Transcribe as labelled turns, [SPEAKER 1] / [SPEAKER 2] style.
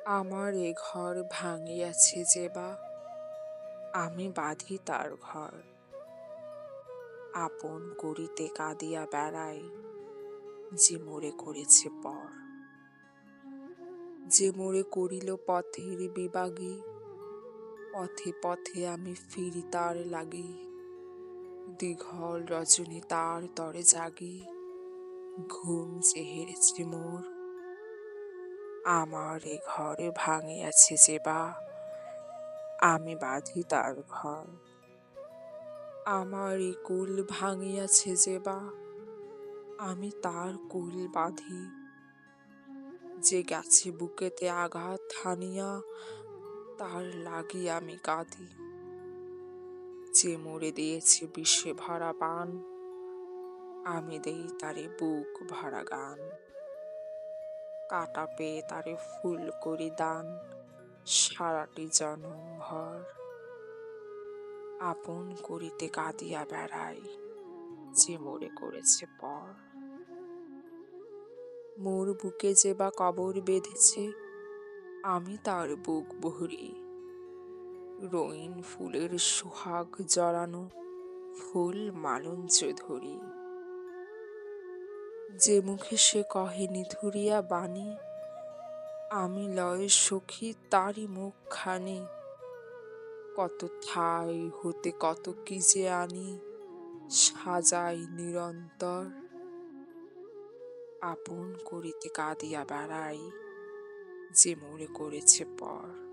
[SPEAKER 1] আমার এ ঘর ভাঙিয়াছে যে বা, আমি বাঁধি তার ঘর। আপন করিতে কাঁদিয়া বেড়াই, যে মোরে করেছে পর। যে মোরে করিল পথের বিবাগী, পথে পথে আমি ফিরি তার লাগি। দীঘল রজনী তার তরে জাগি, ঘুম যে হেরেছে মোর। আমার এ ঘর ভাঙিয়াছে যে বা, আমি বাঁধি তার ঘর। আমার এ কুল ভাঙিয়াছে যে বা, আমি তার কুল বাঁধি। যে গেছে বুকেতে আঘাত হানিয়া, তার লাগি আমি কাঁদি। যে মরে দিয়েছে বিষে ভরা পান, আমি দেই তারে বুক ভরা গান। কাটা পেয়ে তারে ফুল করি দান, সারাটি জনম ভর। আপন করিতে কাঁদিয়া বেড়াই, যে মোরে করেছে পর। মোর বুকে যে বা কবর বেঁধেছে, আমি তার বুক ভরি। রঙিন ফুলের সোহাগ জড়ানো, ফুল মালঞ্চ ধরি। যে মুখে সে কহে নিথুরিয়া বাণী, আমি লয় সখী তারই মুখখানি। কত ঠাই হতে কত কি যে আনি, সাজাই নিরন্তর। আপন করিতে কাঁদিয়া বেড়াই, যে মোরে করেছে পর।